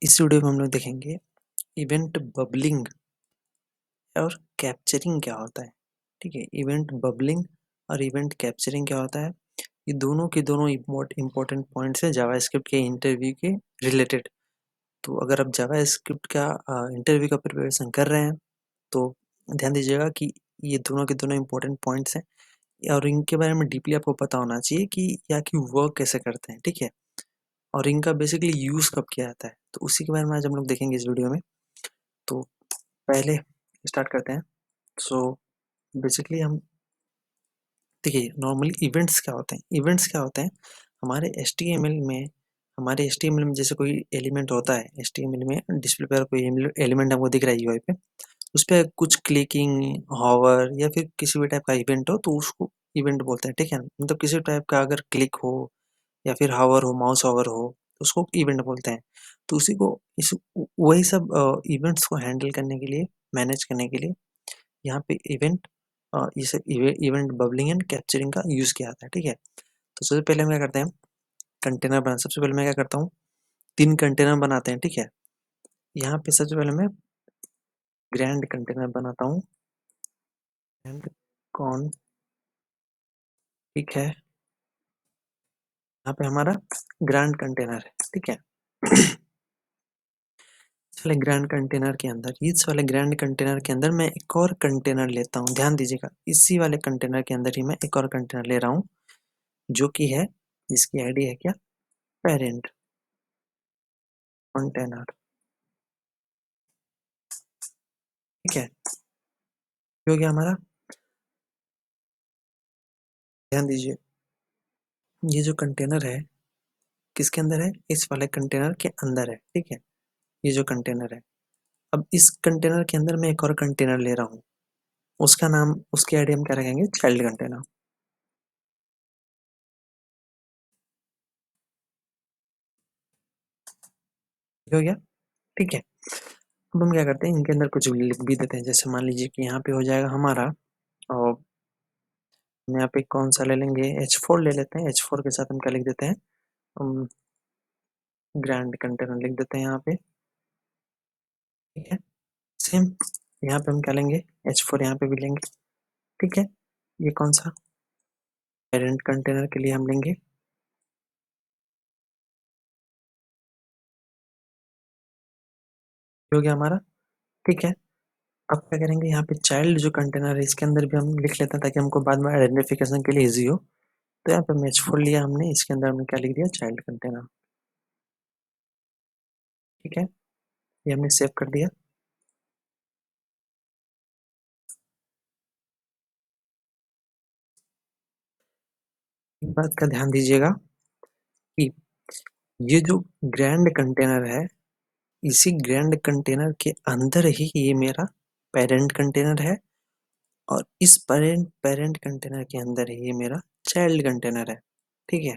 इस वीडियो में हम लोग देखेंगे इवेंट बबलिंग और कैप्चरिंग क्या होता है। ठीक है, इवेंट बबलिंग और इवेंट कैप्चरिंग क्या होता है। ये दोनों के दोनों इम्पोर्टेंट पॉइंट्स हैं जावास्क्रिप्ट के इंटरव्यू के रिलेटेड। तो अगर आप जावास्क्रिप्ट का इंटरव्यू का प्रिपरेशन कर रहे हैं तो ध्यान दीजिएगा कि ये दोनों के दोनों इम्पोर्टेंट पॉइंट्स हैं और इनके बारे में डीपली आपको पता होना चाहिए कि या कि वर्क कैसे करते हैं। ठीक है, और इनका बेसिकली यूज़ कब किया जाता है, तो उसी के बारे में आज हम लोग देखेंगे इस वीडियो में। तो पहले स्टार्ट करते हैं। सो बेसिकली हम देखिए नॉर्मली इवेंट्स क्या होते हैं। इवेंट्स क्या होते हैं हमारे एचटीएमएल में जैसे कोई एलिमेंट होता है एचटीएमएल में डिस्प्ले पर कोई एलिमेंट हमको दिख रहा है यूआई पे, उस पर कुछ क्लिकिंग हॉवर या फिर किसी भी टाइप का इवेंट हो तो उसको इवेंट बोलते हैं। ठीक है, मतलब किसी टाइप का अगर क्लिक हो या फिर हावर हो, माउस हावर हो, उसको इवेंट बोलते हैं। तो उसी को इस वही सब इवेंट्स को हैंडल करने के लिए, मैनेज करने के लिए यहाँ पे इसे इवेंट बबलिंग एंड कैप्चरिंग का यूज़ किया जाता है। ठीक है, तो सबसे पहले हम क्या करते हैं, कंटेनर बना सबसे पहले मैं क्या करता हूँ, 3 कंटेनर बनाते हैं। ठीक है, यहाँ पे सबसे पहले मैं ग्रैंड कंटेनर बनाता हूँ एंड कॉन। ठीक है, यहाँ पे हमारा ग्रैंड कंटेनर है। ठीक है इस वाले ग्रैंड कंटेनर के अंदर मैं एक और कंटेनर लेता हूँ। ध्यान दीजिएगा, इसी वाले कंटेनर के अंदर ही मैं एक और कंटेनर ले रहा हूँ जो कि है, जिसकी आईडी है क्या, पेरेंट कंटेनर। ठीक है, हो गया हमारा। ध्यान दीजिए, ये जो कंटेनर है किसके अंदर है, इस वाले कंटेनर के अंदर है। ठीक है, ये जो कंटेनर है, अब इस कंटेनर के अंदर मैं एक और कंटेनर ले रहा हूँ, उसका नाम, उसकी आईडी हम क्या रखेंगे, चाइल्ड कंटेनर। हो गया। ठीक है, अब हम क्या करते हैं, इनके अंदर कुछ लिख भी देते हैं। जैसे मान लीजिए कि यहाँ पे हो जाएगा हमारा, और हम यहाँ पे कौन सा ले लेंगे, H4 ले लेते हैं। H4 के साथ हम क्या लिख देते हैं, हम ग्रैंड कंटेनर लिख देते हैं यहाँ पे। ठीक है, सेम यहाँ पे हम क्या लेंगे, H4 यहाँ पे भी लेंगे। ठीक है, ये कौन सा, पेरेंट कंटेनर के लिए हम लेंगे। हो गया हमारा। ठीक है, अब क्या करेंगे, यहाँ पे चाइल्ड जो कंटेनर है इसके अंदर भी हम लिख लेते हैं ताकि हमको बाद में आइडेंटिफिकेशन के लिए इजी हो। तो यहाँ पे H4 लिया हमने, इसके अंदर हमने क्या लिख दिया, चाइल्ड कंटेनर। ठीक है, ये हमने सेव कर दिया। एक बात का ध्यान दीजिएगा कि ये जो ग्रैंड कंटेनर है, इसी ग्रैंड कंटेनर के अंदर ही ये मेरा पेरेंट कंटेनर है, और इस पेरेंट पेरेंट कंटेनर के अंदर ही ये मेरा चाइल्ड कंटेनर है। ठीक है,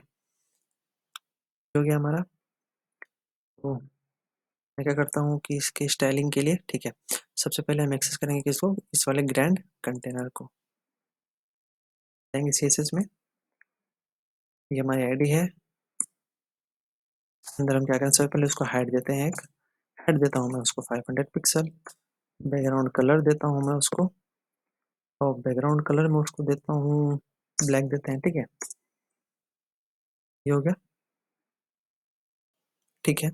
हो गया हमारा। तो मैं क्या करता हूँ कि इसके स्टाइलिंग के लिए, ठीक है, सबसे पहले हम एक्सेस करेंगे किसको, इस वाले ग्रैंड कंटेनर को जाएंगे CSS में। ये हमारी आईडी है, अंदर हम क्या करें, सबसे पहले उसको हाइड देते हैं। एक हाइड देता हूँ मैं उसको 500 पिक्सल, बैकग्राउंड कलर देता हूँ मैं उसको, और बैकग्राउंड कलर में उसको देता हूँ ब्लैक देते हैं। ठीक है, ये हो गया। ठीक है,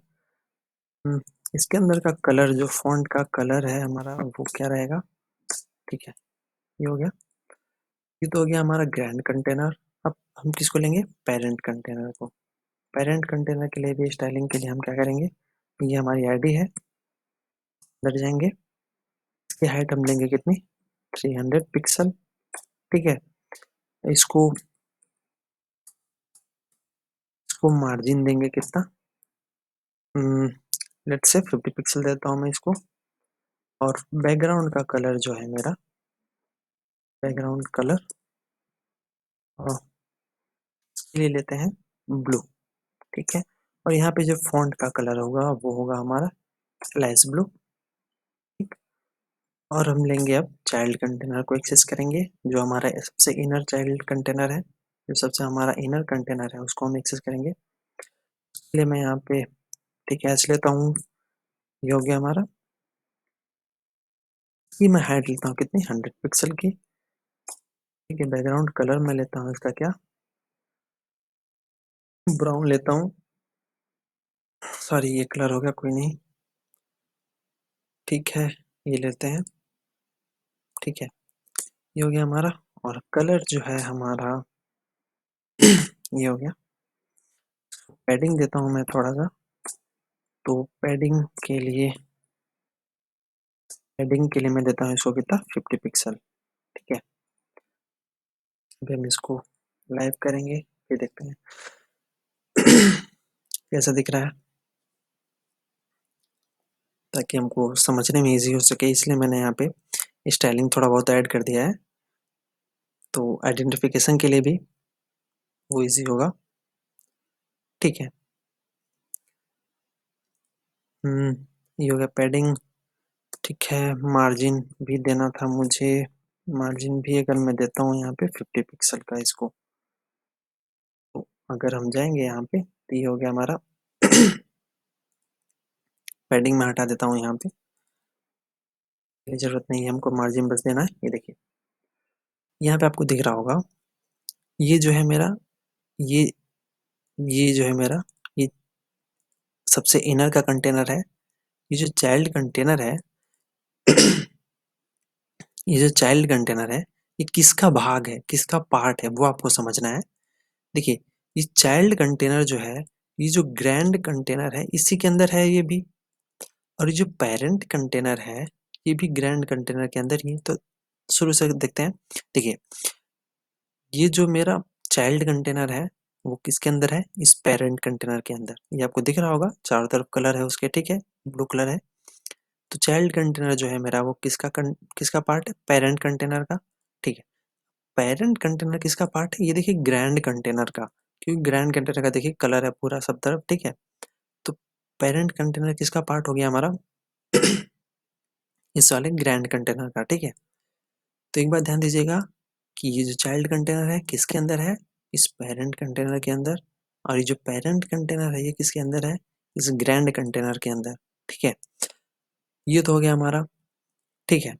इसके अंदर का कलर, जो फॉन्ट का कलर है हमारा, वो क्या रहेगा। ठीक है, ये हो गया। ये तो हो गया हमारा ग्रैंड कंटेनर। अब हम किसको लेंगे, पेरेंट कंटेनर को। पेरेंट कंटेनर के लिए भी स्टाइलिंग के लिए हम क्या करेंगे, ये हमारी आईडी है, अंदर जाएंगे, इसकी हाइट हम लेंगे कितनी, 300 पिक्सल। ठीक है, इसको इसको मार्जिन देंगे कितना, लेट्स से 50 पिक्सल देता हूँ मैं इसको। और बैकग्राउंड का कलर जो है मेरा, बैकग्राउंड कलर इसके लिए लेते हैं ब्लू। ठीक है, और यहाँ पे जो फॉन्ट का कलर होगा वो होगा हमारा स्लाइस ब्लू। ठीक, और हम लेंगे अब चाइल्ड कंटेनर को एक्सेस करेंगे, जो हमारा सबसे इनर चाइल्ड कंटेनर है, जो सबसे हमारा इनर कंटेनर है उसको हम एक्सेस करेंगे। इसलिए मैं यहाँ पे ठीक है एच लेता हूँ, ये हो गया हमारा। ये मैं हाइट लेता हूँ कितनी, 100 पिक्सल की। ठीक है, बैकग्राउंड कलर मैं लेता हूँ इसका क्या, ब्राउन लेता हूँ। सॉरी, ये कलर हो गया, कोई नहीं। ठीक है, ये लेते हैं। ठीक है, ये हो गया हमारा। और कलर जो है हमारा ये हो गया। पैडिंग देता हूँ मैं थोड़ा सा। तो पैडिंग के लिए मैं देता हूँ इसको कितना, 50 पिक्सल। ठीक है, अभी हम इसको लाइव करेंगे, फिर देखते हैं कैसा दिख रहा है, ताकि हमको समझने में इजी हो सके, इसलिए मैंने यहाँ पे स्टाइलिंग थोड़ा बहुत ऐड कर दिया है, तो आइडेंटिफिकेशन के लिए भी वो इजी होगा। ठीक है। ये हो गया पैडिंग। ठीक है, मार्जिन भी देना था मुझे। मार्जिन भी अगर मैं देता हूँ यहाँ पे 50 पिक्सल का इसको, तो अगर हम जाएंगे यहाँ पे तो ये हो गया हमारा पैडिंग में हटा देता हूँ यहाँ पे, ये जरूरत नहीं है हमको, मार्जिन बस देना है। ये देखिए, यहाँ पे आपको दिख रहा होगा, ये जो है मेरा, ये ये जो है मेरा, ये सबसे इनर का कंटेनर है। ये जो चाइल्ड कंटेनर है ये जो चाइल्ड कंटेनर है, ये किसका भाग है, किसका पार्ट है, वो आपको समझना है। देखिए, ये चाइल्ड कंटेनर जो है, ये जो ग्रैंड कंटेनर है, इसी के अंदर है ये भी। और ये जो पेरेंट कंटेनर है, ये भी ग्रैंड कंटेनर के अंदर ही है। तो शुरू से देखते हैं। देखिए, ये जो मेरा चाइल्ड कंटेनर है, वो किसके अंदर है, इस पेरेंट कंटेनर के अंदर। ये आपको दिख रहा होगा, चारों तरफ कलर है उसके। ठीक है, ब्लू कलर है। तो चाइल्ड कंटेनर जो है मेरा, वो किसका पार्ट है, पेरेंट कंटेनर का। ठीक है, पेरेंट कंटेनर किसका पार्ट है, ये देखिए ग्रैंड कंटेनर का, क्योंकि ग्रैंड कंटेनर का देखिए कलर है पूरा सब तरफ। ठीक है, तो पेरेंट कंटेनर किसका पार्ट हो गया हमारा इस वाले ग्रैंड कंटेनर का। ठीक है, तो एक बात ध्यान दीजिएगा कि ये जो चाइल्ड कंटेनर है किसके अंदर है, इस पेरेंट कंटेनर के अंदर। और ये जो पेरेंट कंटेनर है, ये किसके अंदर है, इस ग्रैंड कंटेनर के अंदर। ठीक है, ये तो हो गया हमारा। ठीक है,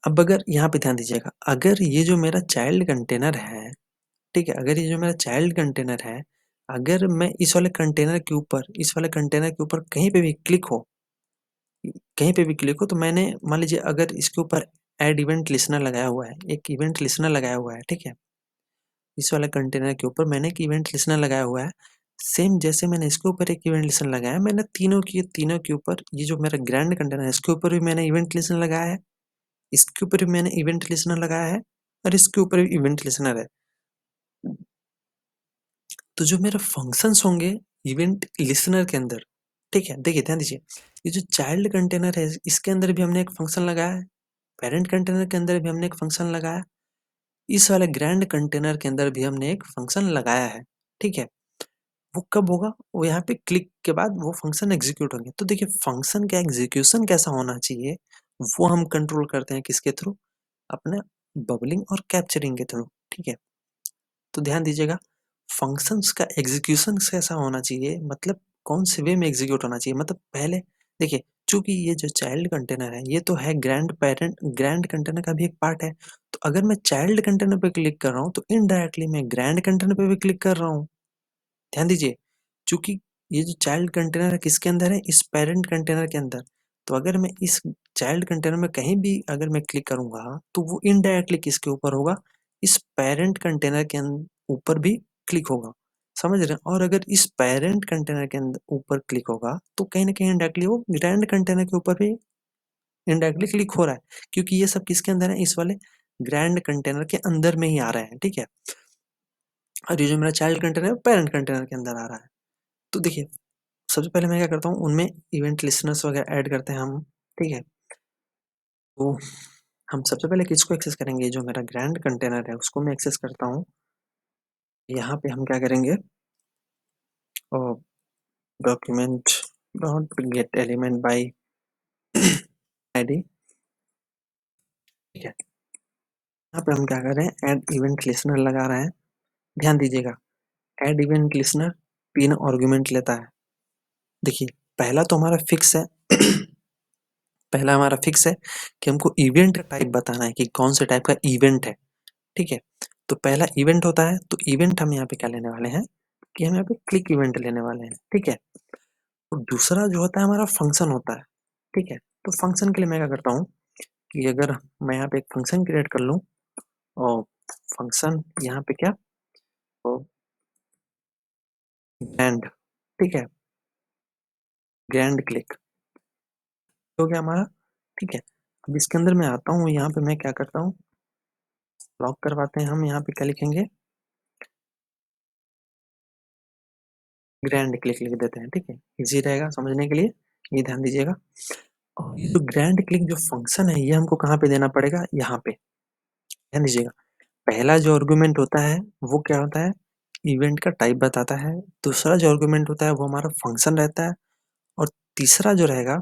अब अगर यहाँ पे ध्यान दीजिएगा, अगर ये जो मेरा चाइल्ड कंटेनर है, ठीक है, अगर ये जो मेरा चाइल्ड कंटेनर है, अगर मैं इस वाले कंटेनर के ऊपर, इस वाले कंटेनर के ऊपर कहीं पे भी क्लिक हो, कहीं पे भी क्लिक हो, तो मैंने मान लीजिए अगर इसके ऊपर ऐड इवेंट लिसनर लगाया हुआ है, एक इवेंट लिसनर लगाया हुआ है। ठीक है, इस वाले कंटेनर के ऊपर मैंने एक इवेंट लिसनर लगाया हुआ है। सेम जैसे मैंने इसके ऊपर एक इवेंट लिसनर लगाया, मैंने तीनों के ऊपर, ये जो मेरा ग्रैंड कंटेनर है इसके ऊपर भी मैंने इवेंट लिसनर लगाया है, इसके ऊपर भी मैंने इवेंट लिसनर लगाया है, और इसके ऊपर भी इवेंट लिसनर है। तो जो मेरे फंक्शंस होंगे इवेंट लिसनर के अंदर, ठीक है, देखिए ध्यान दीजिए, ये जो चाइल्ड कंटेनर है इसके अंदर भी हमने एक फंक्शन लगाया है, पेरेंट कंटेनर के अंदर भी हमने एक फंक्शन लगाया, इस वाले ग्रैंड कंटेनर के अंदर भी हमने एक फंक्शन लगाया है। ठीक है, वो कब होगा, वो यहाँ पे क्लिक के बाद वो फंक्शन एग्जीक्यूट होंगे। तो देखिए, फंक्शन का एग्जीक्यूशन कैसा होना चाहिए, वो हम कंट्रोल करते हैं किसके थ्रू, अपने बबलिंग और कैप्चरिंग के थ्रू। ठीक है, तो ध्यान दीजिएगा, फंक्शंस का एग्जीक्यूशन कैसा होना चाहिए, मतलब कौन से वे में एग्जीक्यूट होना चाहिए। मतलब पहले देखिए, चूंकि ये जो चाइल्ड कंटेनर है, ये तो है ग्रैंड कंटेनर का भी एक पार्ट है। तो अगर मैं चाइल्ड कंटेनर पे क्लिक कर रहा हूँ, तो इनडायरेक्टली मैं ग्रैंड कंटेनर पे भी क्लिक कर रहा हूँ। ध्यान दीजिए, चूंकि ये जो चाइल्ड कंटेनर है किसके अंदर है, इस पेरेंट कंटेनर के अंदर। तो अगर मैं इस चाइल्ड कंटेनर में कहीं भी अगर मैं क्लिक करूंगा, तो वो इनडायरेक्टली किसके ऊपर होगा, इस पेरेंट कंटेनर के ऊपर भी क्लिक होगा। समझ रहे हैं, और अगर इस पेरेंट कंटेनर के अंदर ऊपर क्लिक होगा, तो कहीं ना कहीं इनडायरेक्टली वो ग्रैंड कंटेनर के ऊपर भी इनडायरेक्टली क्लिक हो रहा है, क्योंकि ये सब किसके अंदर है, इस वाले ग्रैंड कंटेनर के अंदर में ही आ रहे हैं। ठीक है, और ये जो मेरा चाइल्ड कंटेनर है पेरेंट कंटेनर के अंदर आ रहा है। तो देखिए, सबसे पहले मैं क्या करता हूँ, उनमें इवेंट लिसनर्स वगैरह ऐड करते हैं हम। ठीक है, तो हम सबसे पहले किसको एक्सेस करेंगे, जो मेरा ग्रैंड कंटेनर है उसको मैं एक्सेस करता हूँ। यहाँ पे हम क्या करेंगे, document dot gate element by ID. ठीक है, यहाँ पे हम क्या कर रहे हैं, ऐड इवेंट लिसनर लगा रहे हैं। ध्यान दीजिएगा, ऐड इवेंट लिसनर 3 आर्गुमेंट लेता है। देखिए, पहला तो हमारा फिक्स है, पहला हमारा फिक्स है कि हमको इवेंट का टाइप बताना है कि कौन से टाइप का इवेंट है, ठीक है। तो पहला इवेंट होता है, तो इवेंट हम यहाँ पे क्या लेने वाले हैं कि हम यहाँ पे क्लिक इवेंट लेने वाले हैं, ठीक है। तो दूसरा जो होता है हमारा फंक्शन होता है, ठीक है। तो फंक्शन के लिए मैं क्या करता हूँ कि अगर मैं यहाँ पे एक फंक्शन क्रिएट कर लूँ और फंक्शन यहाँ पे क्या तो ग्रैंड, ठीक है, ग्रैंड क्लिक हो गया हमारा, ठीक है। अब इसके अंदर मैं आता हूँ, यहाँ पे मैं क्या करता हूँ, लॉक करवाते हैं हम, यहाँ पे क्या लिखेंगे, ग्रैंड क्लिक लिख देते हैं, ठीक है, इजी रहेगा समझने के लिए, ये ध्यान दीजिएगा। और ये जो ग्रैंड क्लिक जो फंक्शन है ये हमको कहाँ पे देना पड़ेगा, यहाँ पे ध्यान दीजिएगा। पहला जो आर्गुमेंट होता है वो क्या होता है, इवेंट का टाइप बताता है। दूसरा जो आर्गुमेंट होता है वो हमारा फंक्शन रहता है। और तीसरा जो रहेगा,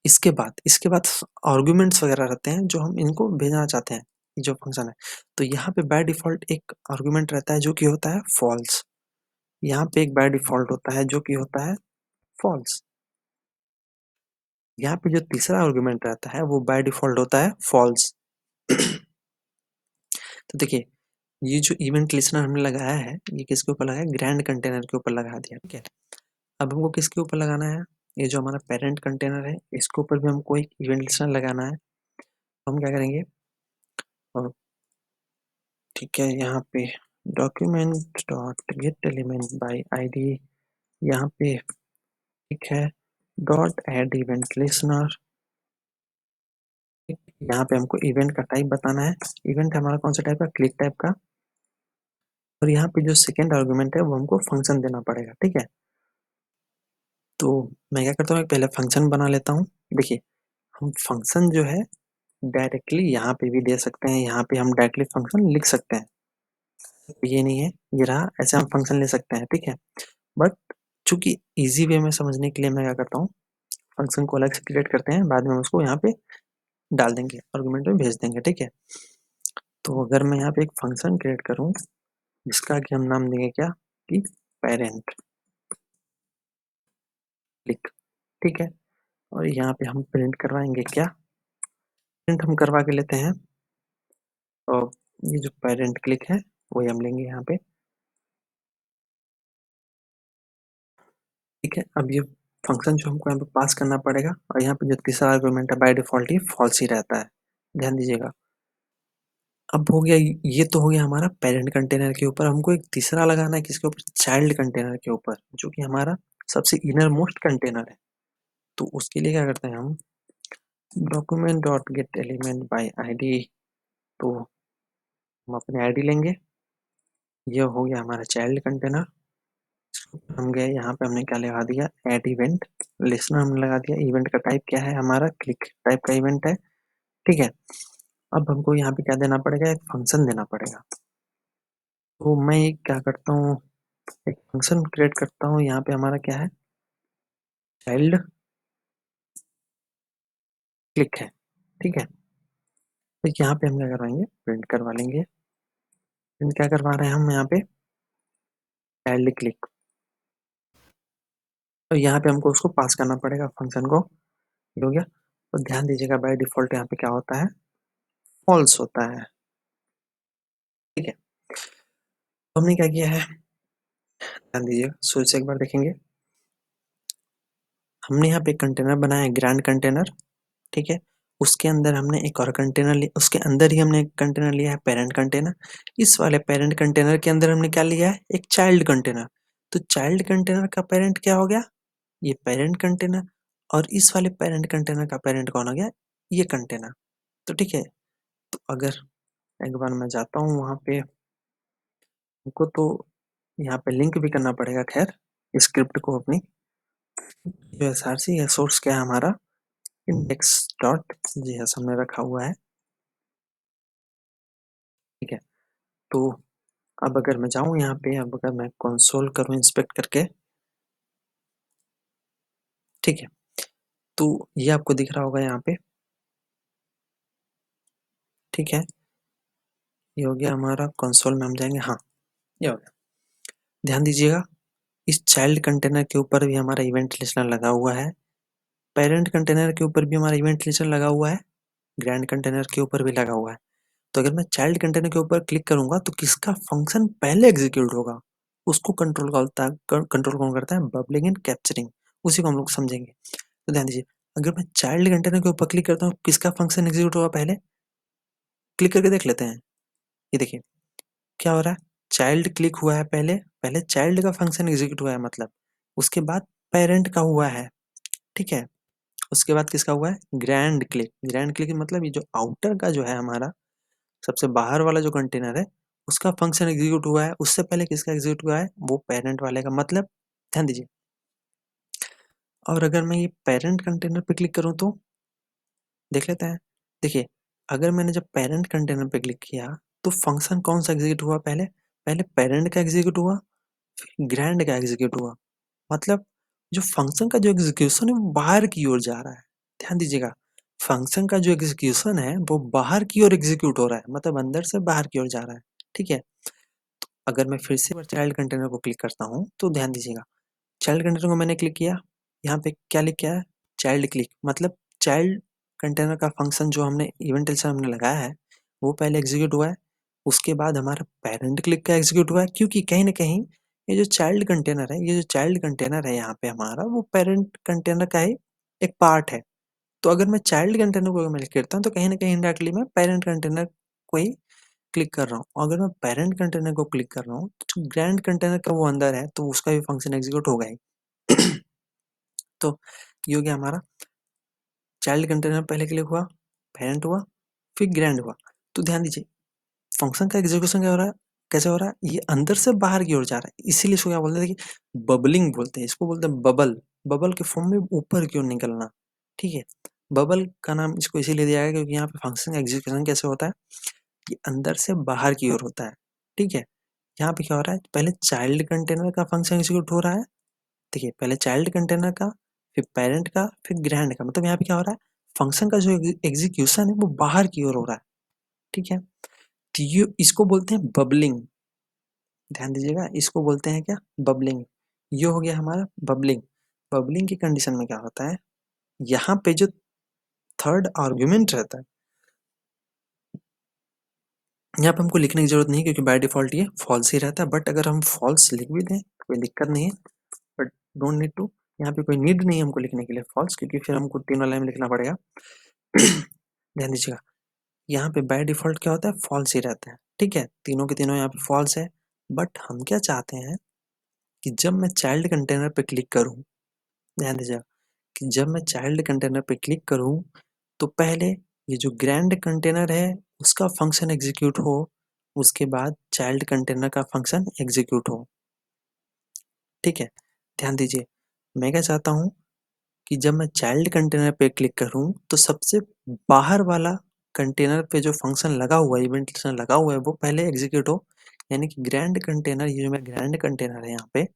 इसके बाद आर्गुमेंट्स वगैरह रहते हैं जो हम इनको भेजना चाहते हैं, ये जो फंक्शन है। तो यहाँ पे बाय डिफॉल्ट एक आर्गुमेंट रहता है जो कि होता है फॉल्स, यहाँ पे एक बाय डिफॉल्ट होता है जो कि होता है फॉल्स। यहाँ पे जो तीसरा आर्गुमेंट रहता है वो बाय डिफॉल्ट होता है फॉल्स। तो देखिए, ये जो इवेंट लिस्टनर हमने लगाया है ये किसके ऊपर लगाया है, ग्रैंड कंटेनर के ऊपर लगा दिया, ठीक है। अब हमको किसके ऊपर लगाना है, ये जो हमारा पेरेंट कंटेनर है इसके ऊपर भी हमको एक इवेंट लिस्टनर लगाना है। तो हम क्या करेंगे, और ठीक है, यहाँ पे document dot gate element by ID, यहाँ पे ठीक है, डॉट ऐड इवेंट लिस्टनर, यहाँ पे हमको इवेंट का टाइप बताना है। इवेंट हमारा कौन सा टाइप का, क्लिक टाइप का। और यहाँ पे जो सेकेंड आर्गुमेंट है वो हमको फंक्शन देना पड़ेगा, ठीक है। तो मैं क्या करता हूँ, पहले फंक्शन बना लेता हूँ। देखिए, हम फंक्शन जो है डायरेक्टली यहाँ पे भी दे सकते हैं, यहाँ पे हम डायरेक्टली फंक्शन लिख सकते हैं, ये नहीं है, ये रहा, ऐसे हम फंक्शन ले सकते हैं, ठीक है। बट चूंकि इजी वे में समझने के लिए मैं क्या करता हूँ, फंक्शन को अलग से क्रिएट करते हैं, बाद में हम उसको यहाँ पे डाल देंगे, आर्गुमेंट में भेज देंगे, ठीक है। तो अगर मैं यहाँ पे एक फंक्शन क्रिएट करूँ जिसका कि हम नाम देंगे क्या, कि पेरेंट क्लिक, ठीक है। और यहाँ पे हम प्रिंट करवाएंगे क्या, प्रिंट हम करवा के लेते हैं। और ये जो पेरेंट क्लिक है वही हम लेंगे यहाँ पे, ठीक है। अब ये फंक्शन जो हमको यहाँ पे पास करना पड़ेगा, और यहाँ पे जो तीसरा आर्गुमेंट है बाय डिफॉल्ट ही फॉल्स ही रहता है, ध्यान दीजिएगा। अब हो गया, ये तो हो गया हमारा पेरेंट कंटेनर के ऊपर। हमको एक तीसरा लगाना है किसके ऊपर, चाइल्ड कंटेनर के ऊपर, जो कि हमारा सबसे इनर मोस्ट कंटेनर है। तो उसके लिए क्या करते हैं हम, document dot gate element by ID, तो हम अपने आईडी लेंगे, ये हो गया हमारा चाइल्ड कंटेनर। हम गए यहाँ पे, हमने क्या लगा दिया, ऐड इवेंट लिस्टनर हमने लगा दिया। इवेंट का टाइप क्या है हमारा, क्लिक टाइप का इवेंट है, ठीक है। अब हमको यहाँ पे क्या देना पड़ेगा, एक फंक्शन देना पड़ेगा। तो मैं क्या करता हूँ, एक फंक्शन क्रिएट करता हूँ, यहाँ पे हमारा क्या है, चाइल्ड क्लिक है, ठीक है। तो यहाँ पे हम क्या करवाएंगे, प्रिंट करवा लेंगे। प्रिंट क्या करवा रहे हैं हम यहाँ पे, चाइल्ड क्लिक। तो यहाँ पे हमको उसको पास करना पड़ेगा फंक्शन को, ये हो गया। तो ध्यान दीजिएगा, बाय डिफॉल्ट यहाँ पे क्या होता है, फॉल्स होता है, ठीक है। तो हमने क्या किया है, ध्यान दीजिएगा, शुरू से एक बार देखेंगे। हमने यहाँ पे एक कंटेनर बनाया है, ग्रैंड कंटेनर, ठीक है। उसके अंदर हमने एक और कंटेनर लिया, उसके अंदर ही हमने एक कंटेनर लिया है पेरेंट कंटेनर। इस वाले पेरेंट कंटेनर के अंदर हमने क्या लिया है, एक चाइल्ड कंटेनर। तो चाइल्ड कंटेनर का पेरेंट क्या हो गया, ये पेरेंट कंटेनर। और इस वाले पेरेंट कंटेनर का पेरेंट कौन हो गया, ये कंटेनर। तो ठीक है, तो अगर एक बार मैं जाता हूँ वहाँ पे, हमको तो यहाँ पे लिंक भी करना पड़ेगा, खैर स्क्रिप्ट को अपनी, जो एसआरसी है सोर्स क्या है हमारा, इंडेक्स डॉट जेएस हमने रखा हुआ है, ठीक है। तो अब अगर मैं जाऊँ यहाँ पे, अब अगर मैं कंसोल करूँ इंस्पेक्ट करके, ठीक है, तो ये आपको दिख रहा होगा यहाँ पे, ठीक है। ये हो गया हमारा, कंसोल में हम जाएंगे, हाँ ये हो गया। ध्यान दीजिएगा, इस चाइल्ड कंटेनर के ऊपर भी हमारा इवेंट लिस्टनर लगा हुआ है। पेरेंट कंटेनर के ऊपर भी हमारा इवेंट लिस्टर लगा हुआ है, ग्रैंड कंटेनर के ऊपर भी लगा हुआ है। तो अगर मैं चाइल्ड कंटेनर के ऊपर क्लिक करूंगा तो किसका फंक्शन पहले एग्जीक्यूट होगा, उसको कंट्रोल करता है, कंट्रोल कौन करता है, बबलिंग एंड कैप्चरिंग, उसी को हम लोग समझेंगे। तो ध्यान दीजिए, अगर मैं चाइल्ड कंटेनर के ऊपर क्लिक करता हूँ किसका फंक्शन एग्जीक्यूट होगा, पहले क्लिक करके देख लेते हैं। ये देखिए क्या हो रहा है, चाइल्ड क्लिक हुआ है, पहले पहले चाइल्ड का फंक्शन एग्जीक्यूट हुआ है, मतलब उसके बाद पेरेंट का हुआ है, ठीक है। उसके बाद किसका हुआ है, ग्रैंड क्लिक। ग्रैंड क्लिक मतलब ये जो आउटर का जो है हमारा सबसे बाहर वाला जो कंटेनर है उसका फंक्शन एग्जीक्यूट हुआ है, उससे पहले किसका एग्जीक्यूट हुआ है, वो पेरेंट वाले का, मतलब ध्यान दीजिए। और अगर मैं ये पेरेंट कंटेनर पे क्लिक करूं तो देख लेते हैं। देखिए अगर मैंने जब पेरेंट कंटेनर पे क्लिक किया तो फंक्शन कौन सा एग्जीक्यूट हुआ, पहले पहले पेरेंट का एग्जीक्यूट हुआ, फिर ग्रैंड का एग्जीक्यूट हुआ। मतलब जो फंक्शन का जो एग्जीक्यूशन है वो बाहर की ओर जा रहा है। ध्यान दीजिएगा, फंक्शन का जो एग्जीक्यूशन है वो बाहर की ओर एग्जीक्यूट हो रहा है, मतलब अंदर से बाहर की ओर जा रहा है, ठीक है। अगर मैं फिर से चाइल्ड कंटेनर को क्लिक करता हूँ तो ध्यान दीजिएगा, चाइल्ड कंटेनर को मैंने क्लिक किया, यहाँ पे क्या लिख के आया, चाइल्ड क्लिक, मतलब चाइल्ड कंटेनर का फंक्शन जो हमने इवेंट से हमने लगाया है वो पहले एग्जीक्यूट हुआ है, उसके बाद हमारा पेरेंट क्लिक का एग्जीक्यूट हुआ है, क्योंकि कहीं ना कहीं ये जो चाइल्ड कंटेनर है, ये जो चाइल्ड कंटेनर है यहाँ पे हमारा, वो पेरेंट कंटेनर का ही एक पार्ट है। तो अगर मैं चाइल्ड कंटेनर को मैं क्लिक करता हूँ तो कहीं ना कहीं इंडायरेक्टली मैं पेरेंट कंटेनर को ही क्लिक कर रहा हूँ। अगर मैं पेरेंट कंटेनर को क्लिक कर रहा हूँ तो ग्रैंड कंटेनर का वो अंदर है तो उसका भी फंक्शन एग्जीक्यूट होगा ही। तो ये हो गया हमारा चाइल्ड कंटेनर, पहले क्लिक हुआ, पेरेंट हुआ, फिर ग्रैंड हुआ। तो ध्यान दीजिए फंक्शन का एग्जीक्यूशन क्या हो रहा है, कैसे हो रहा है, ये अंदर से बाहर की ओर जा रहा है, इसीलिए इसको क्या बोलते हैं, देखिए बबलिंग बोलते हैं, इसको बोलते हैं बबल। बबल के फॉर्म में ऊपर की ओर निकलना, ठीक है। बबल का नाम इसको इसीलिए दिया गया क्योंकि यहाँ पे फंक्शन का एग्जीक्यूशन कैसे होता है, ये अंदर से बाहर की ओर होता है, ठीक है। यहाँ पे क्या हो रहा है, पहले चाइल्ड कंटेनर का फंक्शन एग्जीक्यूट हो रहा है, देखिए पहले चाइल्ड कंटेनर का, फिर पेरेंट का, फिर ग्रैंड का, मतलब यहाँ पे क्या हो रहा है, फंक्शन का जो एग्जीक्यूशन है वो बाहर की ओर हो रहा है, ठीक है। तो ये इसको बोलते हैं बबलिंग, ध्यान दीजिएगा, इसको बोलते हैं क्या, बबलिंग। ये हो गया हमारा बबलिंग। बबलिंग की कंडीशन में क्या होता है, यहाँ पे जो थर्ड आर्ग्यूमेंट रहता है, यहाँ पे हमको लिखने की जरूरत नहीं क्योंकि बाय डिफॉल्ट ये फॉल्स ही रहता है, बट अगर हम फॉल्स लिख भी दें कोई दिक्कत नहीं है, बट डोंट नीड टू, यहाँ पे कोई नीड नहीं है हमको लिखने के लिए फॉल्स, क्योंकि फिर हमको तीनों लाइन में लिखना पड़ेगा। ध्यान दीजिएगा, यहाँ पे बाय डिफॉल्ट क्या होता है, फॉल्स ही रहता है, ठीक है, तीनों के तीनों यहाँ पे फॉल्स है। बट हम क्या चाहते हैं कि जब मैं चाइल्ड कंटेनर पे क्लिक करूँ, ध्यान दीजिएगा कि जब मैं चाइल्ड कंटेनर पे क्लिक करूँ तो पहले ये जो ग्रैंड कंटेनर है उसका फंक्शन एग्जीक्यूट हो, उसके बाद चाइल्ड कंटेनर का फंक्शन एग्जीक्यूट हो, ठीक है। ध्यान दीजिए, मैं क्या चाहता हूँ कि जब मैं चाइल्ड कंटेनर पे क्लिक करूँ तो सबसे बाहर वाला कंटेनर पे जो फंक्शन लगा हुआ है, इवेंट लगा हुआ है, वो पहले एग्जीक्यूट हो, यानी कि ग्रैंड कंटेनर, ये जो मेरा ग्रैंड कंटेनर है यहाँ पे,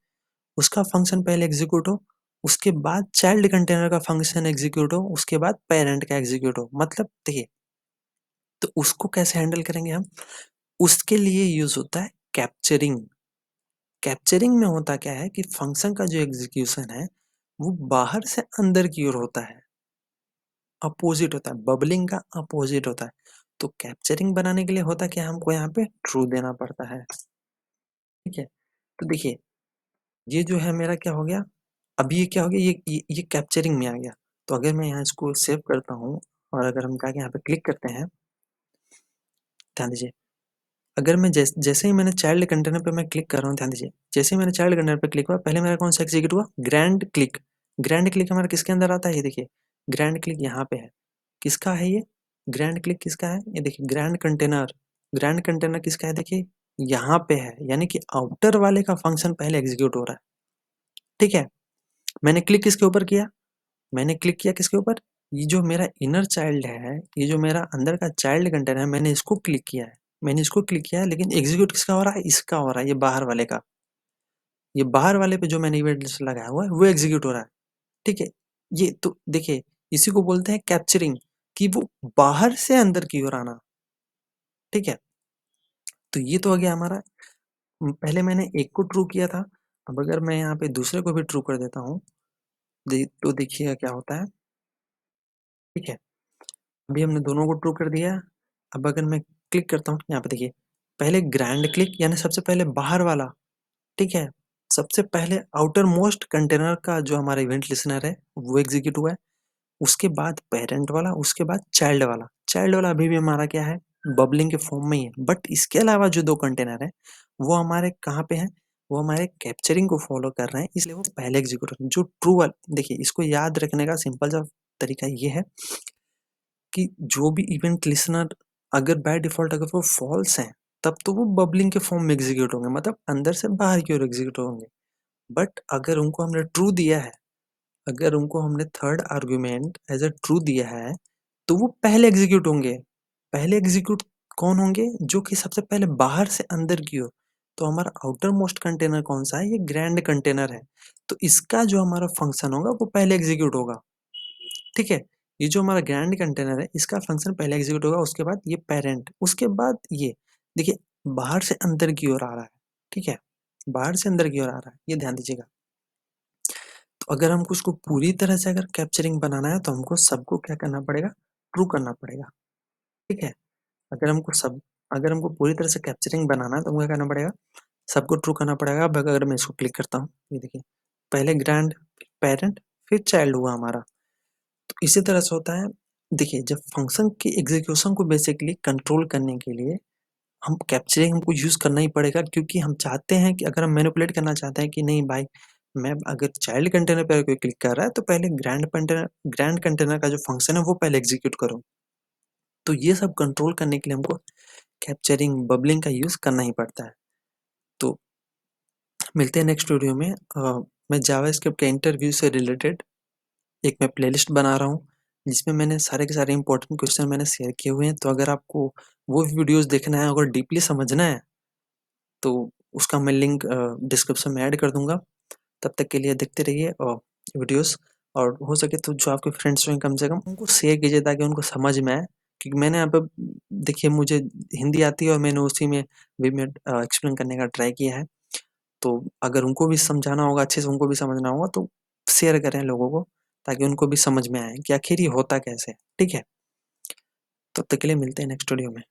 उसका फंक्शन पहले एग्जीक्यूट हो, उसके बाद चाइल्ड कंटेनर का फंक्शन एग्जीक्यूट हो, उसके बाद पेरेंट का एग्जीक्यूट हो। मतलब देखिए, तो उसको कैसे हैंडल करेंगे हम, उसके लिए यूज होता है कैप्चरिंग। कैप्चरिंग में होता क्या है कि फंक्शन का जो एग्जीक्यूशन है वो बाहर से अंदर की ओर होता है, अपोजिट होता है, बबलिंग का अपोजिट होता है। तो कैप्चरिंग बनाने के लिए होता क्या है, हमको यहाँ पे ट्रू देना पड़ता है, ठीक है। तो देखिए ये जो है मेरा क्या हो गया, अभी ये क्या हो गया, ये कैप्चरिंग में आ गया। तो अगर मैं यहाँ इसको सेव करता हूँ और अगर हम जाके यहाँ पे क्लिक करते हैं, ध्यान दीजिए, अगर मैं जैसे ही मैंने चाइल्ड कंटेनर पे मैं क्लिक कर रहा हूँ, ध्यान दीजिए, जैसे ही मैंने चाइल्ड कंटेनर पे क्लिक हुआ, पहले मेरा कौन सा एग्जीक्यूट हुआ, ग्रैंड क्लिक। ग्रैंड क्लिक हमारा किसके अंदर आता है, ये देखिए ग्रैंड क्लिक यहाँ पे है, किसका है ये, ग्रैंड क्लिक किसका है, ये देखिए ग्रैंड कंटेनर। ग्रैंड कंटेनर किसका है, देखिए यहाँ पे है, यानी कि आउटर वाले का फंक्शन पहले एग्जीक्यूट हो रहा है, ठीक है। मैंने क्लिक किसके ऊपर किया, मैंने क्लिक किया किसके ऊपर, ये जो मेरा इनर चाइल्ड है, ये जो मेरा अंदर का चाइल्ड कंटेनर है, मैंने इसको क्लिक किया है, मैंने इसको क्लिक किया है, लेकिन एग्जीक्यूट किसका हो रहा है, इसका हो रहा है, ये बाहर वाले का, ये बाहर वाले पे जो मैंने इवेंट लिस्ट लगाया हुआ है वो एग्जीक्यूट हो रहा है, ठीक है। ये तो देखिए इसी को बोलते हैं कैप्चरिंग, कि वो बाहर से अंदर की ओर आना, ठीक है। तो ये तो हो गया हमारा, पहले मैंने एक को ट्रू किया था, अब अगर मैं यहाँ पे दूसरे को भी ट्रू कर देता हूँ, तो देखिएगा क्या होता है। ठीक है, अभी हमने दोनों को ट्रू कर दिया। अब अगर मैं क्लिक करता हूँ यहाँ पे देखिए, पहले ग्रैंड क्लिक यानी सबसे पहले बाहर वाला, ठीक है, सबसे पहले आउटर मोस्ट कंटेनर का जो हमारा इवेंट लिसनर है वो एग्जीक्यूट हुआ है, उसके बाद पेरेंट वाला, उसके बाद चाइल्ड वाला। चाइल्ड वाला अभी भी हमारा क्या है, बबलिंग के फॉर्म में ही है, बट इसके अलावा जो दो कंटेनर है वो हमारे कहाँ पे हैं, वो हमारे कैप्चरिंग को फॉलो कर रहे हैं, इसलिए वो पहले एग्जीक्यूट हो। जो ट्रू वाला, देखिए इसको याद रखने का सिंपल सा तरीका ये है कि जो भी इवेंट लिसनर अगर बाय डिफॉल्ट अगर वो फॉल्स हैं, तब तो वो बबलिंग के फॉर्म में एग्जीक्यूट होंगे, मतलब अंदर से बाहर की ओर एग्जीक्यूट होंगे। बट अगर उनको हमने ट्रू दिया है, अगर उनको हमने third argument as a true दिया है, तो वो पहले एग्जीक्यूट होंगे। पहले एग्जीक्यूट कौन होंगे, जो कि सबसे पहले बाहर से अंदर की ओर। तो हमारा आउटर मोस्ट कंटेनर कौन सा है, ये ग्रैंड कंटेनर है, तो इसका जो हमारा फंक्शन होगा वो पहले एग्जीक्यूट होगा। ठीक है, ये जो हमारा ग्रैंड कंटेनर है इसका फंक्शन पहले एग्जीक्यूट होगा, उसके बाद ये पेरेंट, उसके बाद ये देखिए बाहर से अंदर की ओर आ रहा है। ठीक है, बाहर से अंदर की ओर आ रहा है, ये ध्यान दीजिएगा। तो अगर हमको उसको पूरी तरह से अगर कैप्चरिंग बनाना है तो हमको सबको क्या करना पड़ेगा, ट्रू करना पड़ेगा। ठीक है, अगर हमको सब अगर हमको पूरी तरह से कैप्चरिंग बनाना है तो हमको क्या करना पड़ेगा, सबको ट्रू करना पड़ेगा। अब अगर मैं इसको क्लिक करता हूँ, ये देखिए पहले ग्रैंड, पेरेंट, फिर चाइल्ड हुआ हमारा। तो इसी तरह से होता है। देखिए जब फंक्शन की एग्जीक्यूशन को बेसिकली कंट्रोल करने के लिए हम कैप्चरिंग हमको यूज करना ही पड़ेगा, क्योंकि हम चाहते हैं कि अगर हम मैनिपुलेट करना चाहते हैं कि नहीं भाई, मैं अगर चाइल्ड कंटेनर पर कोई क्लिक कर रहा है तो पहले ग्रैंड कंटेनर का जो फंक्शन है वो पहले एग्जीक्यूट करो। तो ये सब कंट्रोल करने के लिए हमको कैप्चरिंग बबलिंग का यूज करना ही पड़ता है। तो मिलते हैं नेक्स्ट वीडियो में। मैं जावास्क्रिप्ट के इंटरव्यू से रिलेटेड एक मैं प्लेलिस्ट बना रहा हूँ, जिसमें मैंने सारे के सारे इंपॉर्टेंट क्वेश्चन मैंने शेयर किए हुए हैं। तो अगर आपको वो वीडियोस देखना है, अगर डीपली समझना है, तो उसका मैं लिंक डिस्क्रिप्शन में ऐड कर दूंगा। तब तक के लिए देखते रहिए वीडियोस, और हो सके तो जो आपके फ्रेंड्स हैं कम से कम उनको शेयर कीजिए ताकि उनको समझ में आए। क्योंकि मैंने यहाँ पे देखिए मुझे हिंदी आती है और मैंने उसी में भी मैं एक्सप्लेन करने का ट्राई किया है। तो अगर उनको भी समझाना होगा, अच्छे से उनको भी समझना होगा, तो शेयर करें लोगों को ताकि उनको भी समझ में आए कि आखिर ये होता कैसे है। ठीक है, तब तक के लिए मिलते हैं नेक्स्ट वीडियो में।